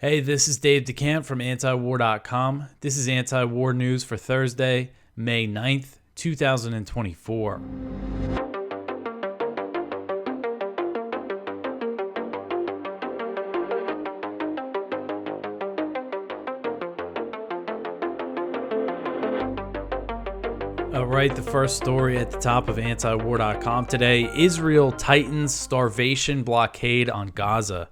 Hey, this is Dave DeCamp from antiwar.com. This is anti-war news for Thursday, May 9th, 2024. All right, the first story at the top of antiwar.com today: Israel tightens starvation blockade on Gaza.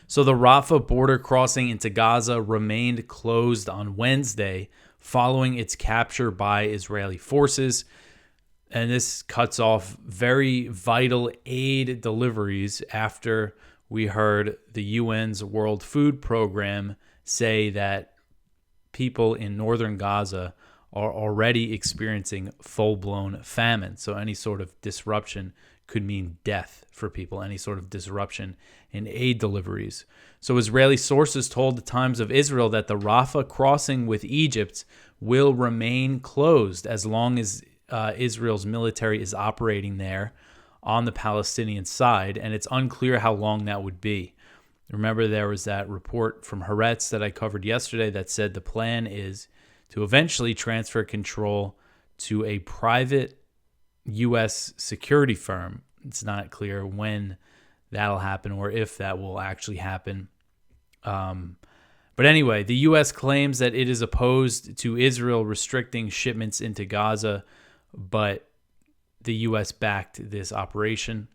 So the Rafah border crossing into Gaza remained closed on Wednesday following its capture by Israeli forces. And this cuts off very vital aid deliveries after we heard the UN's World Food Program say that people in northern Gaza are already experiencing full-blown famine. So any sort of disruption could mean death for people, any sort of disruption in aid deliveries. So Israeli sources told the Times of Israel that the Rafah crossing with Egypt will remain closed as long as Israel's military is operating there on the Palestinian side, and it's unclear how long that would be. Remember, there was that report from Haaretz that I covered yesterday that said the plan is to eventually transfer control to a private U.S. security firm. It's not clear when that'll happen or if that will actually happen. But anyway, the U.S. claims that it is opposed to Israel restricting shipments into Gaza, but the U.S. backed this operation.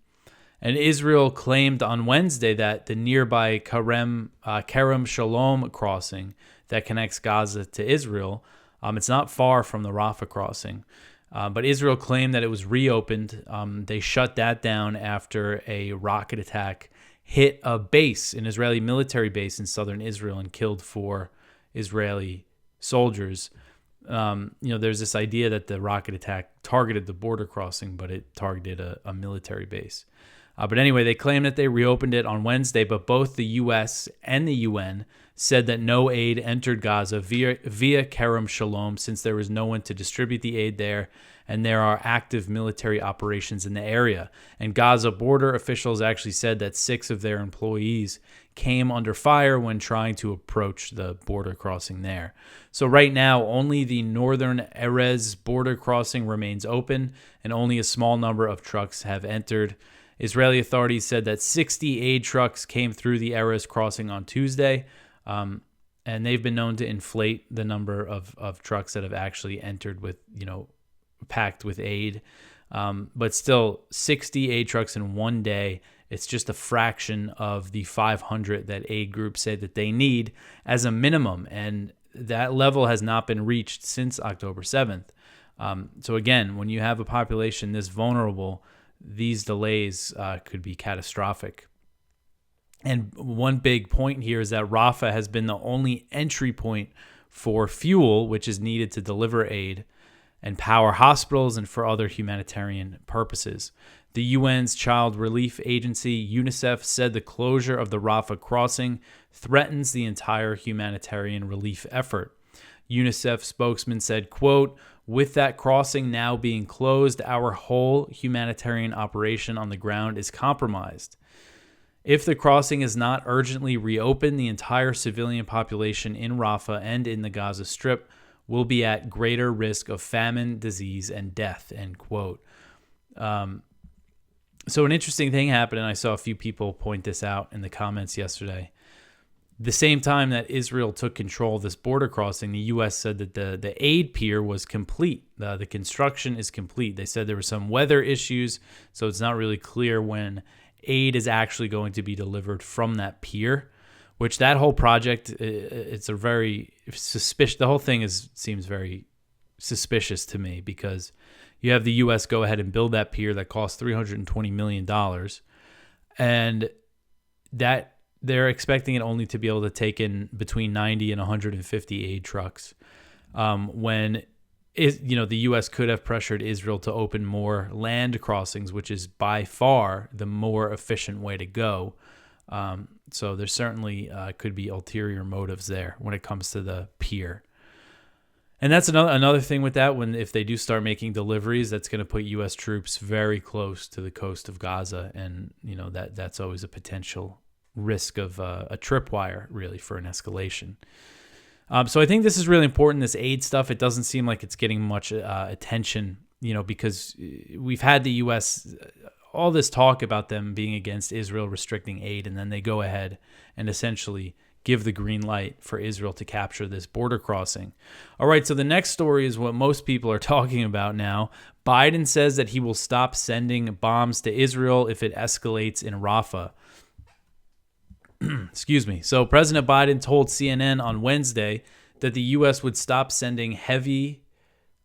And Israel claimed on Wednesday that the nearby Kerem Shalom crossing that connects Gaza to Israel, it's not far from the Rafah crossing. But Israel claimed that it was reopened. They shut that down after a rocket attack hit a base, an Israeli military base in southern Israel, and killed 4 Israeli soldiers. There's this idea that the rocket attack targeted the border crossing, but it targeted a military base. But anyway, they claim that they reopened it on Wednesday, but both the U.S. and the UN said that no aid entered Gaza via Kerem Shalom since there was no one to distribute the aid there, and there are active military operations in the area. And Gaza border officials actually said that 6 of their employees came under fire when trying to approach the border crossing there. So right now, only the northern Erez border crossing remains open, and only a small number of trucks have entered. Israeli authorities said that 60 aid trucks came through the Erez crossing on Tuesday, and they've been known to inflate the number of trucks that have actually entered with, packed with aid. But still, 60 aid trucks in one day. It's just a fraction of the 500 that aid groups say that they need as a minimum, and that level has not been reached since October 7th. So again, when you have a population this vulnerable, these delays could be catastrophic. And one big point here is that Rafah has been the only entry point for fuel, which is needed to deliver aid and power hospitals and for other humanitarian purposes. The UN's Child Relief Agency, UNICEF, said the closure of the Rafah crossing threatens the entire humanitarian relief effort. UNICEF spokesman said, quote, "With that crossing now being closed, our whole humanitarian operation on the ground is compromised. If the crossing is not urgently reopened, the entire civilian population in Rafah and in the Gaza Strip will be at greater risk of famine, disease, and death," end quote. So an interesting thing happened, and I saw a few people point this out in the comments yesterday. The same time that Israel took control of this border crossing, the U.S. said that the aid pier was complete. The construction is complete. They said there were some weather issues, so it's not really clear when aid is actually going to be delivered from that pier, which that whole project, it's a very suspicious, the whole thing seems very suspicious to me, because you have the U.S. go ahead and build that pier that costs $320 million, and that they're expecting it only to be able to take in between 90 and 150 aid trucks. When the U.S. could have pressured Israel to open more land crossings, which is by far the more efficient way to go. So there certainly could be ulterior motives there when it comes to the pier. And that's another thing with that. If they do start making deliveries, that's going to put U.S. troops very close to the coast of Gaza, and that's always a potential risk of a tripwire, really, for an escalation. So I think this is really important, this aid stuff. It doesn't seem like it's getting much attention, because we've had the U.S., all this talk about them being against Israel restricting aid, and then they go ahead and essentially give the green light for Israel to capture this border crossing. All right, so the next story is what most people are talking about now. Biden says that he will stop sending bombs to Israel if it escalates in Rafah. Excuse me. So President Biden told CNN on Wednesday that the U.S. would stop sending heavy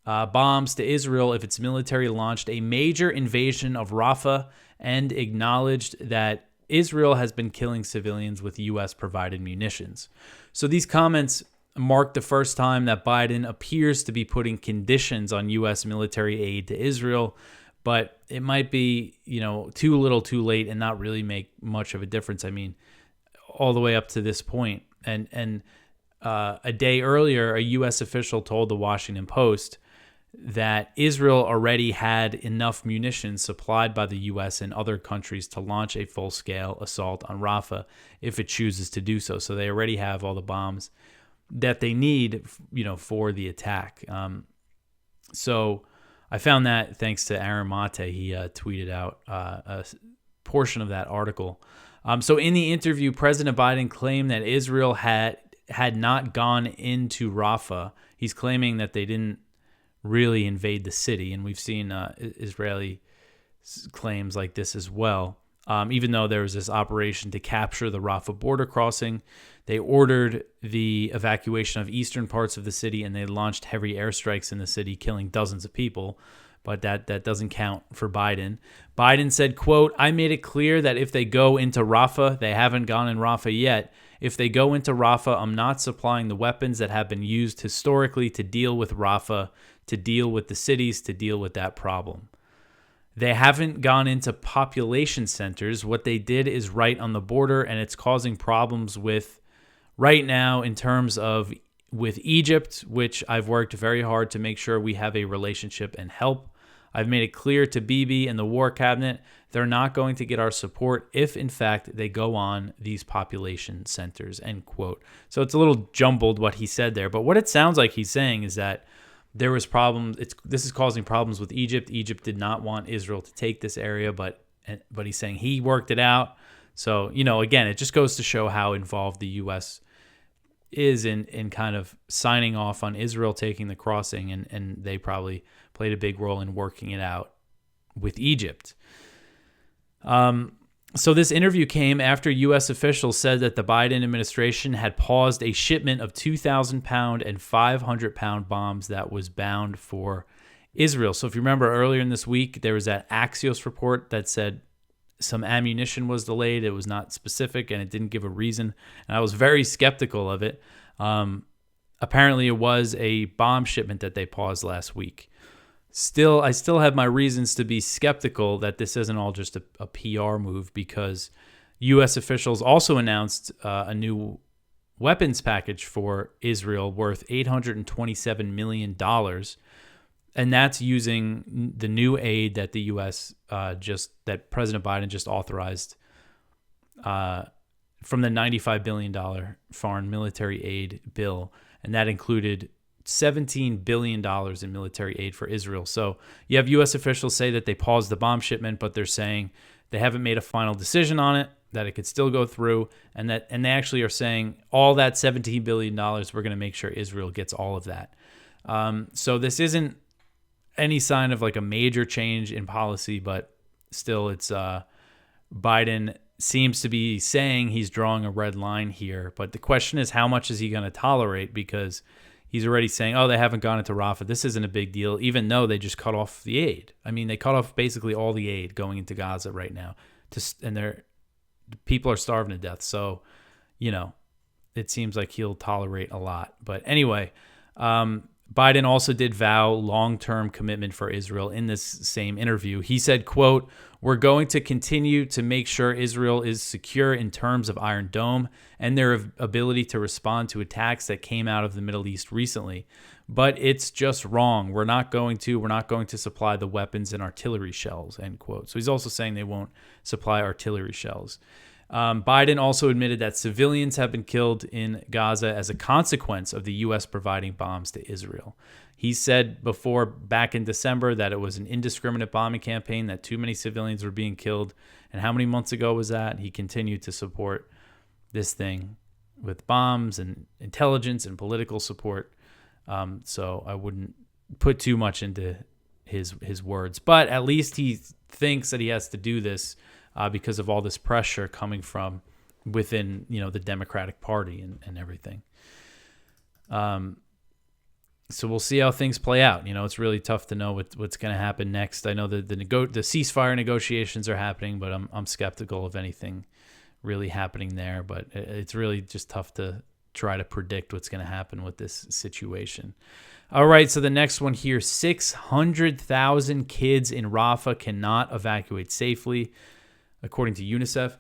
bombs to Israel if its military launched a major invasion of Rafah, and acknowledged that Israel has been killing civilians with U.S.-provided munitions. So these comments mark the first time that Biden appears to be putting conditions on U.S. military aid to Israel, but it might be, too little too late and not really make much of a difference. I mean, all the way up to this point. And a day earlier, a U.S. official told the Washington Post that Israel already had enough munitions supplied by the U.S. and other countries to launch a full-scale assault on Rafah if it chooses to do so. So they already have all the bombs that they need, for the attack. So I found that thanks to Aaron Mate. He tweeted out a portion of that article. So in the interview, President Biden claimed that Israel had not gone into Rafah. He's claiming that they didn't really invade the city, and we've seen Israeli claims like this as well. Even though there was this operation to capture the Rafah border crossing, they ordered the evacuation of eastern parts of the city, and they launched heavy airstrikes in the city, killing dozens of people. But that doesn't count for Biden. Biden said, quote, "I made it clear that if they go into Rafah, they haven't gone in Rafah yet. If they go into Rafah, I'm not supplying the weapons that have been used historically to deal with Rafah, to deal with the cities, to deal with that problem. They haven't gone into population centers. What they did is right on the border, and it's causing problems with right now in terms of with Egypt, which I've worked very hard to make sure we have a relationship and help. I've made it clear to Bibi and the War Cabinet they're not going to get our support if, in fact, they go on these population centers," end quote. So it's a little jumbled what he said there, but what it sounds like he's saying is that there was problems. This is causing problems with Egypt. Egypt did not want Israel to take this area, but he's saying he worked it out. So, again, it just goes to show how involved the U.S. is in kind of signing off on Israel taking the crossing, and they probably played a big role in working it out with Egypt. So this interview came after U.S. officials said that the Biden administration had paused a shipment of 2,000-pound and 500-pound bombs that was bound for Israel. So if you remember earlier in this week, there was that Axios report that said some ammunition was delayed. It was not specific, and it didn't give a reason. And I was very skeptical of it. Apparently, it was a bomb shipment that they paused last week. I still have my reasons to be skeptical that this isn't all just a PR move, because U.S. officials also announced a new weapons package for Israel worth $827 million. And that's using the new aid that the U.S. that President Biden just authorized from the $95 billion foreign military aid bill. And that included $17 billion in military aid for Israel. So you have U.S. officials say that they paused the bomb shipment, but they're saying they haven't made a final decision on it, that it could still go through, and they actually are saying all that $17 billion, we're going to make sure Israel gets all of that. So this isn't any sign of like a major change in policy, but still it's Biden seems to be saying he's drawing a red line here. But the question is, how much is he going to tolerate? Because he's already saying, they haven't gone into Rafah. This isn't a big deal, even though they just cut off the aid. I mean, they cut off basically all the aid going into Gaza right now, and people are starving to death. So, it seems like he'll tolerate a lot. But anyway, Biden also did vow long-term commitment for Israel in this same interview. He said, quote, "We're going to continue to make sure Israel is secure in terms of Iron Dome and their ability to respond to attacks that came out of the Middle East recently. But it's just wrong. We're not going to supply the weapons and artillery shells," end quote. So he's also saying they won't supply artillery shells. Biden also admitted that civilians have been killed in Gaza as a consequence of the U.S. providing bombs to Israel. He said before, back in December, that it was an indiscriminate bombing campaign, that too many civilians were being killed. And how many months ago was that? He continued to support this thing with bombs and intelligence and political support. So I wouldn't put too much into his words. But at least he thinks that he has to do this because of all this pressure coming from within, the Democratic Party and everything. So we'll see how things play out. It's really tough to know what's going to happen next. I know that the ceasefire negotiations are happening, but I'm skeptical of anything really happening there. But it's really just tough to try to predict what's going to happen with this situation. All right, so the next one here, 600,000 kids in Rafah cannot evacuate safely, according to UNICEF.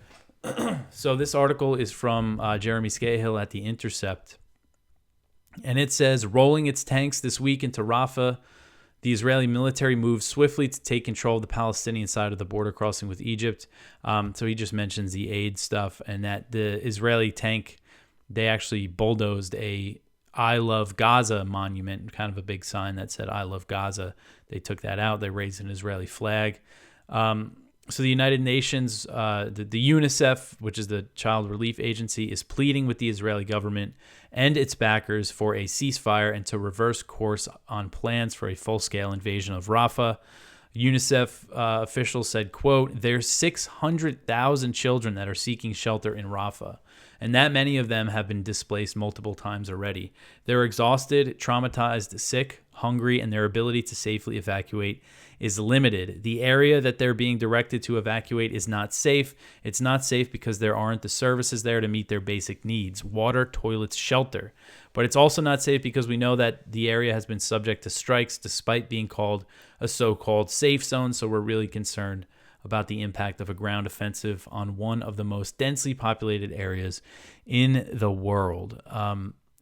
So this article is from Jeremy Scahill at The Intercept. And it says, rolling its tanks this week into Rafah, the Israeli military moves swiftly to take control of the Palestinian side of the border crossing with Egypt. So he just mentions the aid stuff, and that the Israeli tank, they actually bulldozed a I Love Gaza monument, kind of a big sign that said I Love Gaza. They took that out. They raised an Israeli flag. So the United Nations, the UNICEF, which is the Child Relief Agency, is pleading with the Israeli government and its backers for a ceasefire and to reverse course on plans for a full-scale invasion of Rafah. UNICEF officials said, quote, there's 600,000 children that are seeking shelter in Rafah, and that many of them have been displaced multiple times already. They're exhausted, traumatized, sick, hungry, and their ability to safely evacuate is limited. The area that they're being directed to evacuate is not safe. It's not safe because there aren't the services there to meet their basic needs: water, toilets, shelter. But it's also not safe because we know that the area has been subject to strikes despite being called a so-called safe zone. So we're really concerned about the impact of a ground offensive on one of the most densely populated areas in the world,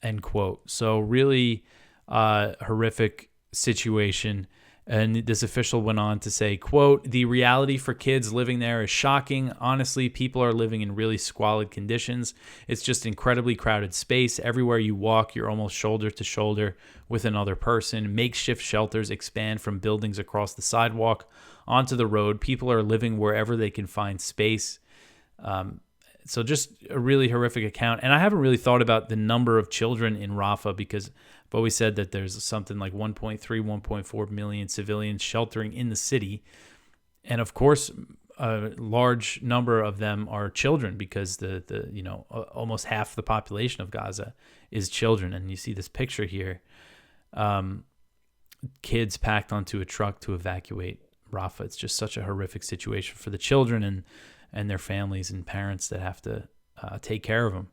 end quote. So really horrific situation. And this official went on to say, quote, the reality for kids living there is shocking. Honestly, people are living in really squalid conditions. It's just incredibly crowded space. Everywhere you walk, you're almost shoulder to shoulder with another person. Makeshift shelters expand from buildings across the sidewalk onto the road. People are living wherever they can find space. So just a really horrific account. And I haven't really thought about the number of children in Rafah because I've always said that there's something like 1.3, 1.4 million civilians sheltering in the city. And of course, a large number of them are children because almost half the population of Gaza is children. And you see this picture here, kids packed onto a truck to evacuate Rafah. It's just such a horrific situation for the children and their families and parents that have to take care of them.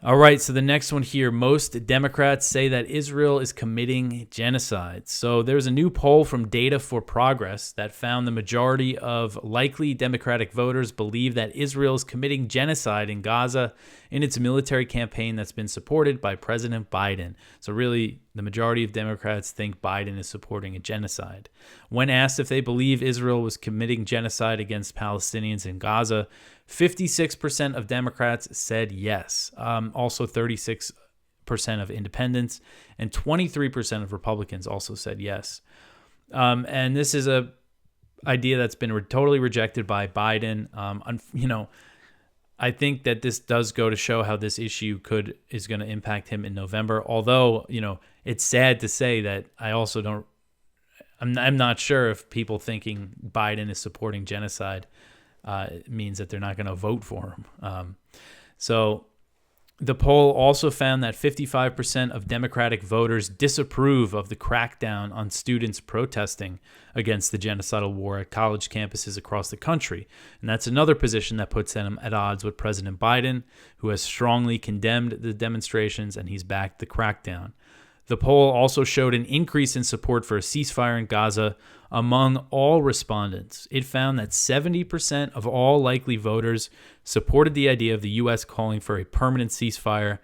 All right, so the next one here, most Democrats say that Israel is committing genocide. So there's a new poll from Data for Progress that found the majority of likely Democratic voters believe that Israel is committing genocide in Gaza in its military campaign that's been supported by President Biden. So really, the majority of Democrats think Biden is supporting a genocide. When asked if they believe Israel was committing genocide against Palestinians in Gaza, 56% of Democrats said yes. Also 36% of independents and 23% of Republicans also said yes. And this is a idea that's been totally rejected by Biden. I think that this does go to show how this issue is going to impact him in November. Although, it's sad to say that I'm not sure if people thinking Biden is supporting genocide means that they're not going to vote for him. So the poll also found that 55% of Democratic voters disapprove of the crackdown on students protesting against the genocidal war at college campuses across the country. And that's another position that puts them at odds with President Biden, who has strongly condemned the demonstrations and he's backed the crackdown. The poll also showed an increase in support for a ceasefire in Gaza among all respondents. It found that 70% of all likely voters supported the idea of the U.S. calling for a permanent ceasefire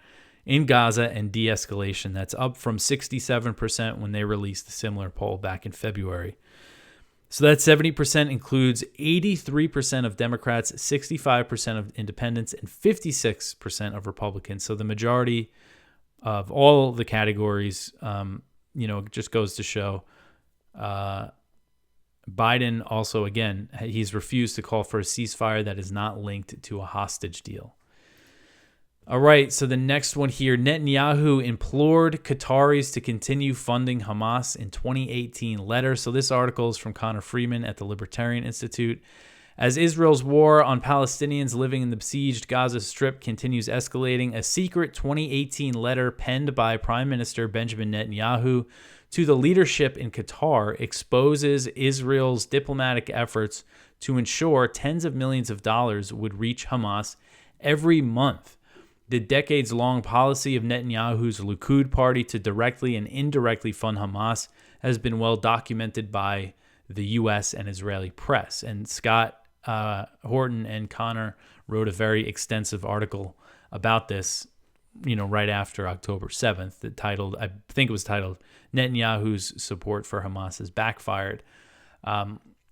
in Gaza and de-escalation. That's up from 67% when they released a similar poll back in February. So that 70% includes 83% of Democrats, 65% of independents, and 56% of Republicans. So the majority of all the categories, just goes to show. Biden also, again, he's refused to call for a ceasefire that is not linked to a hostage deal. All right, so the next one here, Netanyahu implored Qataris to continue funding Hamas in 2018 letter. So this article is from Connor Freeman at the Libertarian Institute. As Israel's war on Palestinians living in the besieged Gaza Strip continues escalating, a secret 2018 letter penned by Prime Minister Benjamin Netanyahu to the leadership in Qatar exposes Israel's diplomatic efforts to ensure tens of millions of dollars would reach Hamas every month. The decades-long policy of Netanyahu's Likud party to directly and indirectly fund Hamas has been well documented by the U.S. and Israeli press. And Scott Horton and Connor wrote a very extensive article about this, right after October 7th, I think it was titled, Netanyahu's support for Hamas has backfired.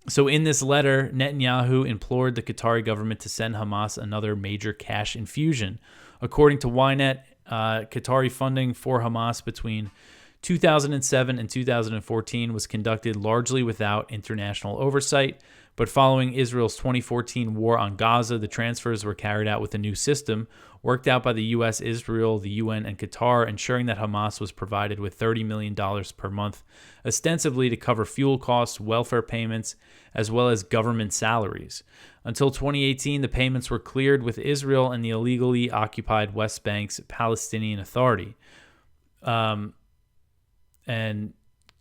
So in this letter, Netanyahu implored the Qatari government to send Hamas another major cash infusion. According to Ynet, Qatari funding for Hamas between 2007 and 2014 was conducted largely without international oversight, but following Israel's 2014 war on Gaza, the transfers were carried out with a new system worked out by the U.S., Israel, the UN, and Qatar, ensuring that Hamas was provided with $30 million per month, ostensibly to cover fuel costs, welfare payments, as well as government salaries. Until 2018, the payments were cleared with Israel and the illegally occupied West Bank's Palestinian Authority. And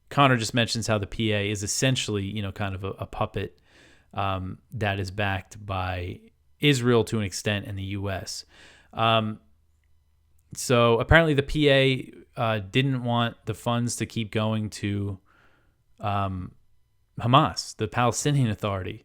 Connor just mentions how the PA is essentially, kind of a puppet that is backed by Israel to an extent and the U.S. So apparently the PA didn't want the funds to keep going to Hamas, the Palestinian Authority.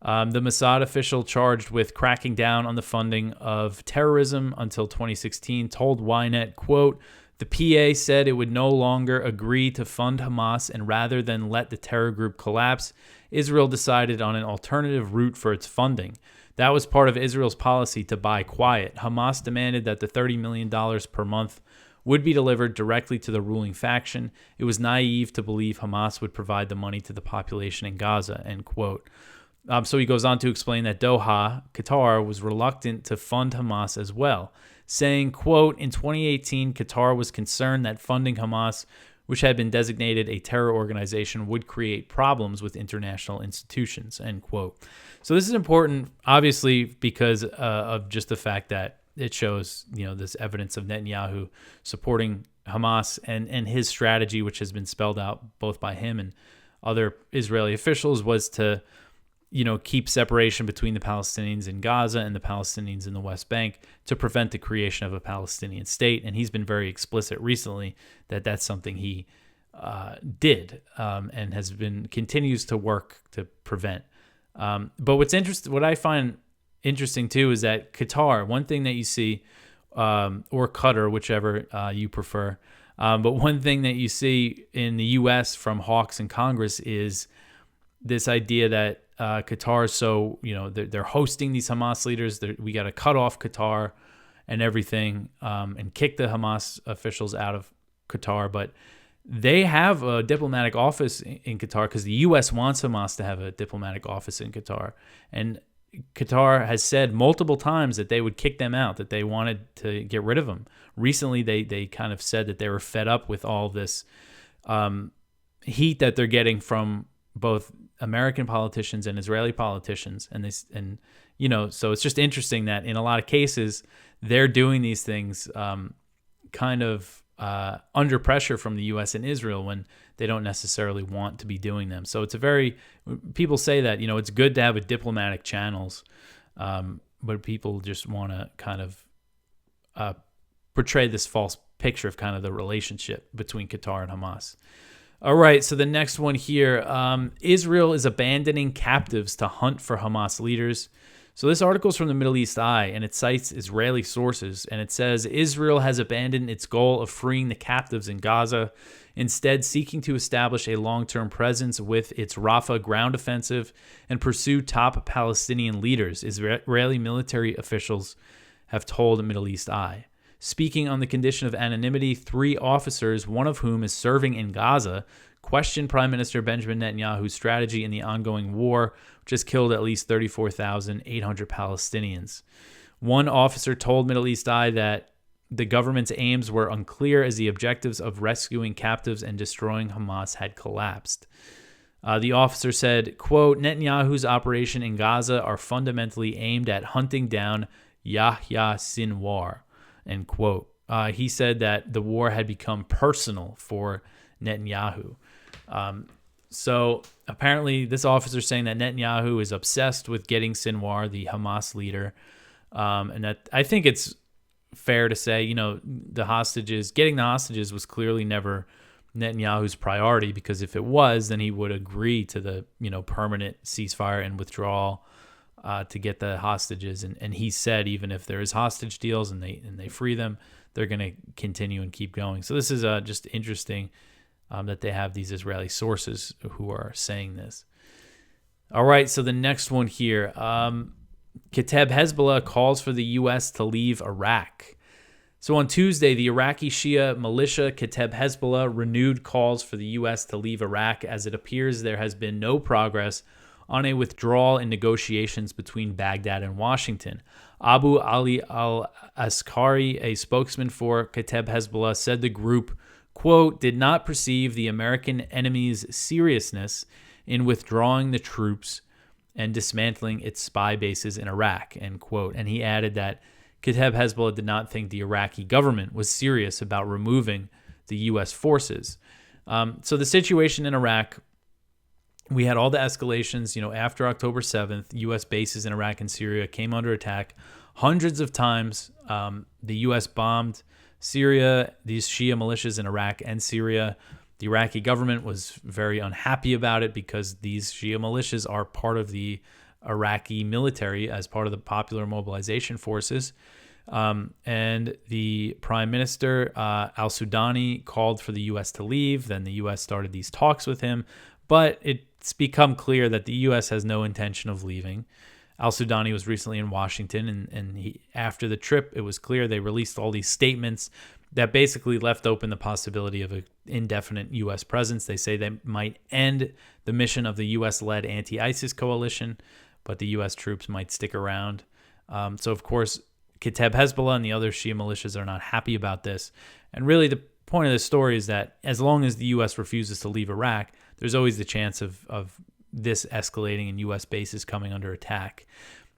The Mossad official charged with cracking down on the funding of terrorism until 2016 told Ynet, quote, "The PA said it would no longer agree to fund Hamas, and rather than let the terror group collapse, Israel decided on an alternative route for its funding. That was part of Israel's policy to buy quiet. Hamas demanded that the $30 million per month would be delivered directly to the ruling faction. It was naive to believe Hamas would provide the money to the population in Gaza," end quote. So he goes on to explain that Doha, Qatar, was reluctant to fund Hamas as well, saying, quote, "In 2018, Qatar was concerned that funding Hamas, which had been designated a terror organization, would create problems with international institutions," end quote. So this is important, obviously, because of just the fact that it shows, this evidence of Netanyahu supporting Hamas and his strategy, which has been spelled out both by him and other Israeli officials, was to keep separation between the Palestinians in Gaza and the Palestinians in the West Bank to prevent the creation of a Palestinian state. And he's been very explicit recently that that's something he did and continues to work to prevent. But what I find interesting too is that Qatar, one thing that you see, or Qatar, whichever you prefer, but one thing that you see in the U.S. from hawks in Congress is this idea that Qatar, so they're hosting these Hamas leaders. We got to cut off Qatar and everything, and kick the Hamas officials out of Qatar. But they have a diplomatic office in Qatar because the U.S. wants Hamas to have a diplomatic office in Qatar, and Qatar has said multiple times that they would kick them out, that they wanted to get rid of them. Recently, they kind of said that they were fed up with all this heat that they're getting from both American politicians and Israeli politicians, so it's just interesting that in a lot of cases they're doing these things kind of under pressure from the U.S. and Israel when they don't necessarily want to be doing them. So people say that it's good to have a diplomatic channels, but people just want to kind of portray this false picture of kind of the relationship between Qatar and Hamas. All right, so the next one here, Israel is abandoning captives to hunt for Hamas leaders. So this article is from the Middle East Eye, and it cites Israeli sources, and it says Israel has abandoned its goal of freeing the captives in Gaza, instead seeking to establish a long-term presence with its Rafah ground offensive and pursue top Palestinian leaders, Israeli military officials have told the Middle East Eye. Speaking on the condition of anonymity, 3 officers, one of whom is serving in Gaza, questioned Prime Minister Benjamin Netanyahu's strategy in the ongoing war, which has killed at least 34,800 Palestinians. One officer told Middle East Eye that the government's aims were unclear as the objectives of rescuing captives and destroying Hamas had collapsed. The officer said, quote, Netanyahu's operation in Gaza are fundamentally aimed at hunting down Yahya Sinwar, end quote. He said that the war had become personal for Netanyahu. So apparently this officer is saying that Netanyahu is obsessed with getting Sinwar, the Hamas leader. And that I think it's fair to say, getting the hostages was clearly never Netanyahu's priority, because if it was, then he would agree to the, permanent ceasefire and withdrawal to get the hostages. And he said, even if there is hostage deals and they free them, they're going to continue and keep going. So this is just interesting that they have these Israeli sources who are saying this. All right, so the next one here. Kataib Hezbollah calls for the U.S. to leave Iraq. So on Tuesday, the Iraqi Shia militia Kataib Hezbollah renewed calls for the U.S. to leave Iraq, as it appears there has been no progress on a withdrawal in negotiations between Baghdad and Washington. Abu Ali al-Askari, a spokesman for Kataib Hezbollah, said the group, quote, did not perceive the American enemy's seriousness in withdrawing the troops and dismantling its spy bases in Iraq, end quote. And he added that Kataib Hezbollah did not think the Iraqi government was serious about removing the U.S. forces. So the situation in Iraq, we had all the escalations, after October 7th, U.S. bases in Iraq and Syria came under attack hundreds of times. The U.S. bombed Syria, these Shia militias in Iraq and Syria. The Iraqi government was very unhappy about it because these Shia militias are part of the Iraqi military as part of the Popular Mobilization Forces. And the Prime Minister, al-Sudani, called for the U.S. to leave. Then the U.S. started these talks with him. But it's become clear that the U.S. has no intention of leaving. Al-Sudani was recently in Washington, and after the trip, it was clear they released all these statements that basically left open the possibility of an indefinite U.S. presence. They say they might end the mission of the U.S.-led anti-ISIS coalition, but the U.S. troops might stick around. So, of course, Kataib Hezbollah and the other Shia militias are not happy about this. And really the point of this story is that as long as the U.S. refuses to leave Iraq, there's always the chance of this escalating and U.S. bases coming under attack.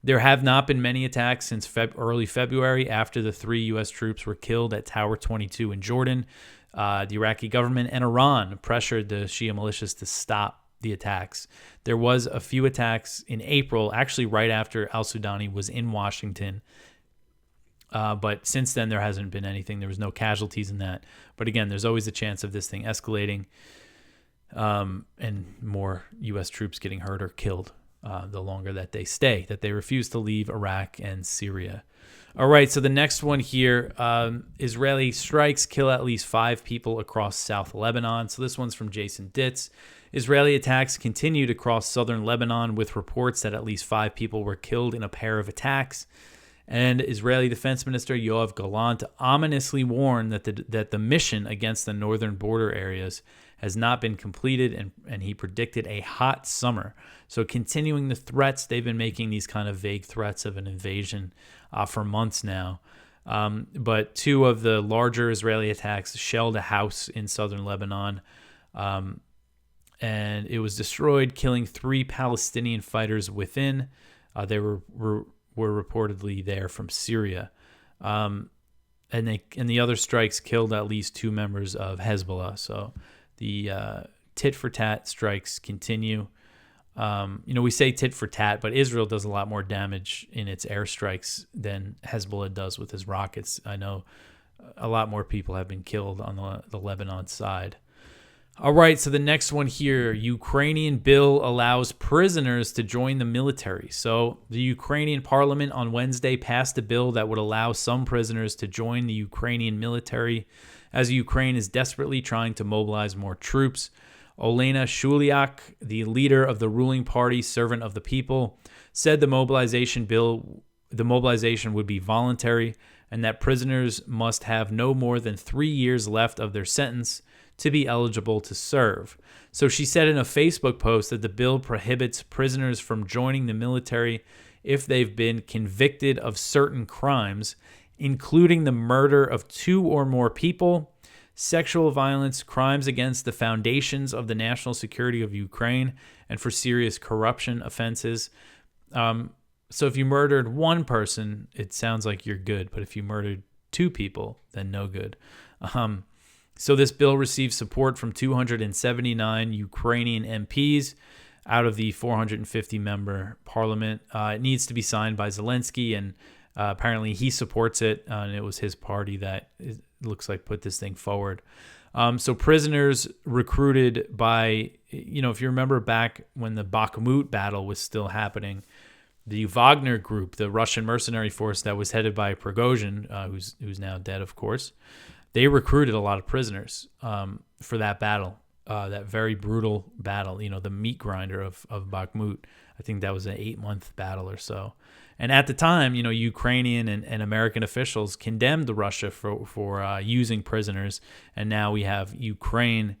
There have not been many attacks since early February, after the 3 U.S. troops were killed at Tower 22 in Jordan. The Iraqi government and Iran pressured the Shia militias to stop the attacks. There was a few attacks in April, actually right after al-Sudani was in Washington. But since then, there hasn't been anything. There was no casualties in that. But again, there's always a chance of this thing escalating and more U.S. troops getting hurt or killed the longer that they stay, that they refuse to leave Iraq and Syria. All right, so the next one here, Israeli strikes kill at least 5 people across South Lebanon. So this one's from Jason Ditz. Israeli attacks continued across southern Lebanon, with reports that at least 5 people were killed in a pair of attacks. And Israeli Defense Minister Yoav Gallant ominously warned that the mission against the northern border areas has not been completed, and he predicted a hot summer. So continuing the threats, they've been making these kind of vague threats of an invasion for months now. But 2 of the larger Israeli attacks shelled a house in southern Lebanon, and it was destroyed, killing 3 Palestinian fighters within. They were reportedly there from Syria. And the other strikes killed at least 2 members of Hezbollah. So the tit-for-tat strikes continue. We say tit-for-tat, but Israel does a lot more damage in its airstrikes than Hezbollah does with his rockets. I know a lot more people have been killed on the Lebanon side. All right, so the next one here, Ukrainian bill allows prisoners to join the military. So the Ukrainian parliament on Wednesday passed a bill that would allow some prisoners to join the Ukrainian military as Ukraine is desperately trying to mobilize more troops. Olena Shuliak, the leader of the ruling party, Servant of the People, said the mobilization would be voluntary and that prisoners must have no more than 3 years left of their sentence to be eligible to serve. So she said in a Facebook post that the bill prohibits prisoners from joining the military if they've been convicted of certain crimes, including the murder of 2 or more people, sexual violence, crimes against the foundations of the national security of Ukraine, and for serious corruption offenses. So if you murdered 1 person, it sounds like you're good. But if you murdered 2 people, then no good. So this bill received support from 279 Ukrainian MPs out of the 450-member parliament. It needs to be signed by Zelensky, and apparently he supports it, and it was his party that it looks like put this thing forward. So prisoners recruited by, if you remember back when the Bakhmut battle was still happening, the Wagner group, the Russian mercenary force that was headed by Prigozhin, who's now dead, of course, they recruited a lot of prisoners for that battle, that very brutal battle, the meat grinder of Bakhmut. I think that was an 8-month battle or so. And at the time, Ukrainian and American officials condemned Russia for using prisoners. And now we have Ukraine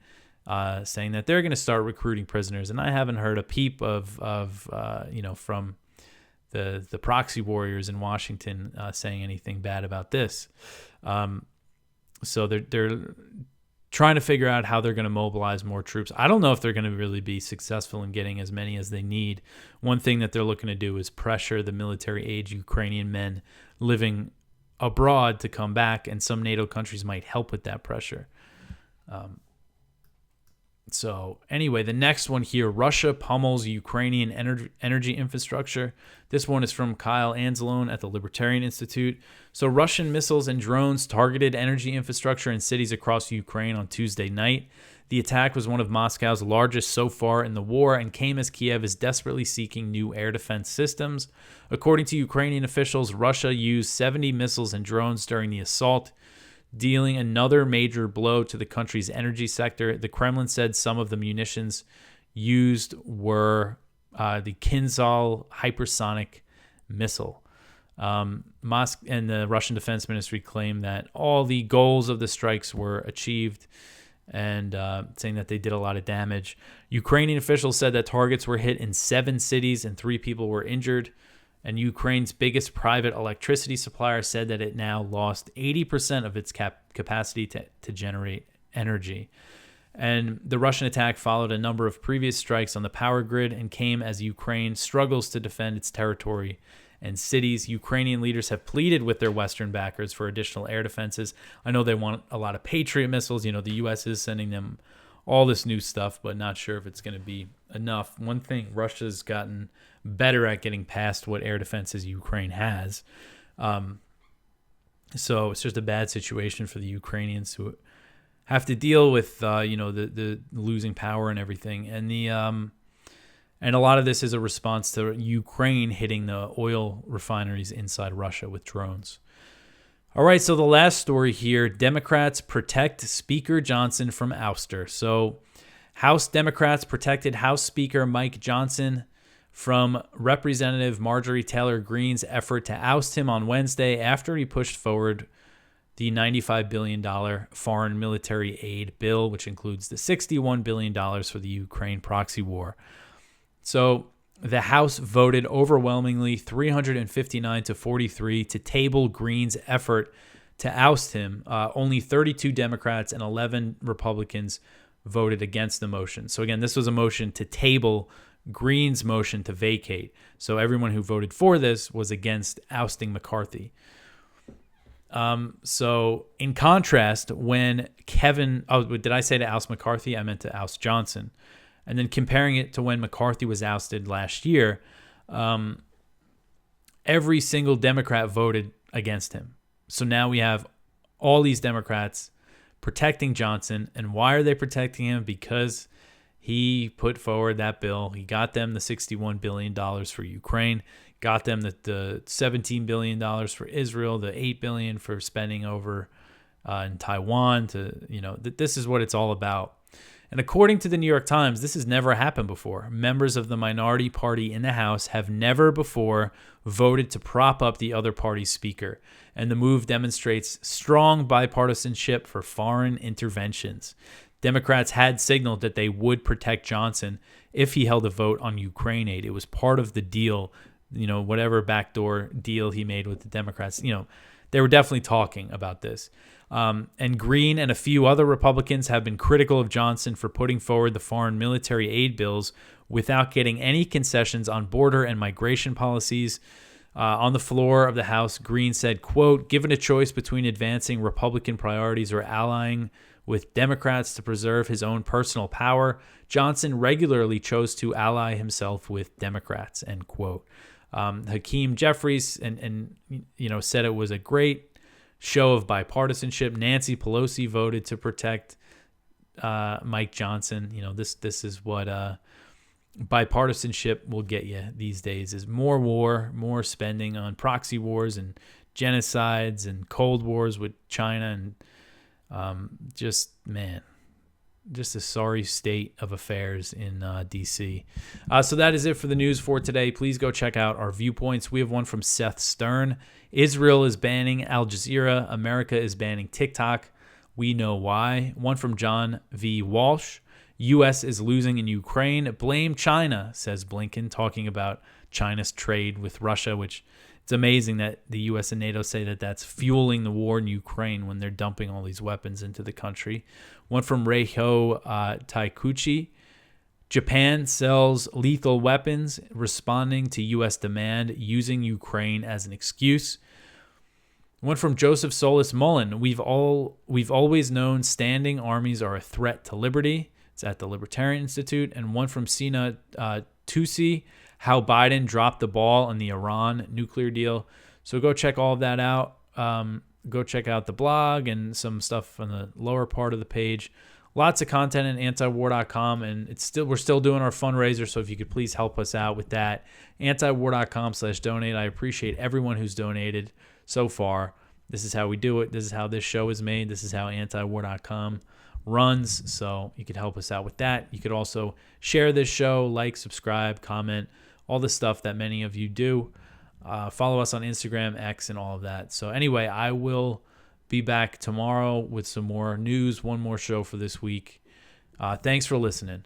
saying that they're going to start recruiting prisoners. And I haven't heard a peep of from the proxy warriors in Washington saying anything bad about this. So they're trying to figure out how they're going to mobilize more troops. I don't know if they're going to really be successful in getting as many as they need. One thing that they're looking to do is pressure the military-age Ukrainian men living abroad to come back, and some NATO countries might help with that pressure. So anyway, the next one here, Russia pummels Ukrainian energy infrastructure. This one is from Kyle Anzalone at the Libertarian Institute. So Russian missiles and drones targeted energy infrastructure in cities across Ukraine on Tuesday night. The attack was one of Moscow's largest so far in the war and came as Kiev is desperately seeking new air defense systems. According to Ukrainian officials, Russia used 70 missiles and drones during the assault, dealing another major blow to the country's energy sector. The Kremlin said some of the munitions used were the Kinzhal hypersonic missile. And the Russian Defense Ministry claimed that all the goals of the strikes were achieved, and saying that they did a lot of damage. Ukrainian officials said that targets were hit in 7 cities and 3 people were injured. And Ukraine's biggest private electricity supplier said that it now lost 80% of its capacity to generate energy. And the Russian attack followed a number of previous strikes on the power grid and came as Ukraine struggles to defend its territory and cities. Ukrainian leaders have pleaded with their Western backers for additional air defenses. I know they want a lot of Patriot missiles. The U.S. is sending them all this new stuff, but not sure if it's going to be enough. One thing, Russia's gotten better at getting past what air defenses Ukraine has. So it's just a bad situation for the Ukrainians who have to deal with, the losing power and everything. And and a lot of this is a response to Ukraine hitting the oil refineries inside Russia with drones. All right, so the last story here, Democrats protect Speaker Johnson from ouster. So House Democrats protected House Speaker Mike Johnson from Representative Marjorie Taylor Greene's effort to oust him on Wednesday after he pushed forward the $95 billion foreign military aid bill, which includes the $61 billion for the Ukraine proxy war. So the House voted overwhelmingly 359 to 43 to table Greene's effort to oust him. Only 32 Democrats and 11 Republicans voted against the motion. So again, this was a motion to table Greene's motion to vacate. So everyone who voted for this was against ousting McCarthy. So in contrast, when did I say to oust McCarthy? I meant to oust Johnson. And then comparing it to when McCarthy was ousted last year, every single Democrat voted against him. So now we have all these Democrats protecting Johnson. And why are they protecting him? Because he put forward that bill. He got them the $61 billion for Ukraine, got them the $17 billion for Israel, the $8 billion for spending over in Taiwan. This is what it's all about. And according to the New York Times, this has never happened before. Members of the minority party in the House have never before voted to prop up the other party's speaker. And the move demonstrates strong bipartisanship for foreign interventions. Democrats had signaled that they would protect Johnson if he held a vote on Ukraine aid. It was part of the deal, whatever backdoor deal he made with the Democrats. They were definitely talking about this. And Green and a few other Republicans have been critical of Johnson for putting forward the foreign military aid bills without getting any concessions on border and migration policies. On the floor of the House, Green said, quote, given a choice between advancing Republican priorities or allying with Democrats to preserve his own personal power, Johnson regularly chose to ally himself with Democrats, end quote. Hakeem Jeffries and said it was a great show of bipartisanship. Nancy Pelosi voted to protect Mike Johnson. This is what bipartisanship will get you these days, is more war, more spending on proxy wars and genocides and cold wars with China, and just a sorry state of affairs in D.C. So that is it for the news for today. Please go check out our Viewpoints. We have one from Seth Stern. Israel is banning Al Jazeera. America is banning TikTok. We know why. One from John V. Walsh. U.S. is losing in Ukraine. Blame China, says Blinken, talking about China's trade with Russia, which it's amazing that the U.S. and NATO say that that's fueling the war in Ukraine when they're dumping all these weapons into the country. One from Reiho Taikuchi. Japan sells lethal weapons, responding to U.S. demand, using Ukraine as an excuse. One from Joseph Solis Mullen. We've always known standing armies are a threat to liberty. It's at the Libertarian Institute. And one from Sina Tusi. How Biden dropped the ball on the Iran nuclear deal. So go check all of that out. Go check out the blog and some stuff on the lower part of the page. Lots of content at antiwar.com, and we're still doing our fundraiser, so if you could please help us out with that. Antiwar.com/donate. I appreciate everyone who's donated so far. This is how we do it. This is how this show is made. This is how antiwar.com runs, so you could help us out with that. You could also share this show, like, subscribe, comment, all the stuff that many of you do. Follow us on Instagram, X, and all of that. So anyway, I will be back tomorrow with some more news, one more show for this week. Thanks for listening.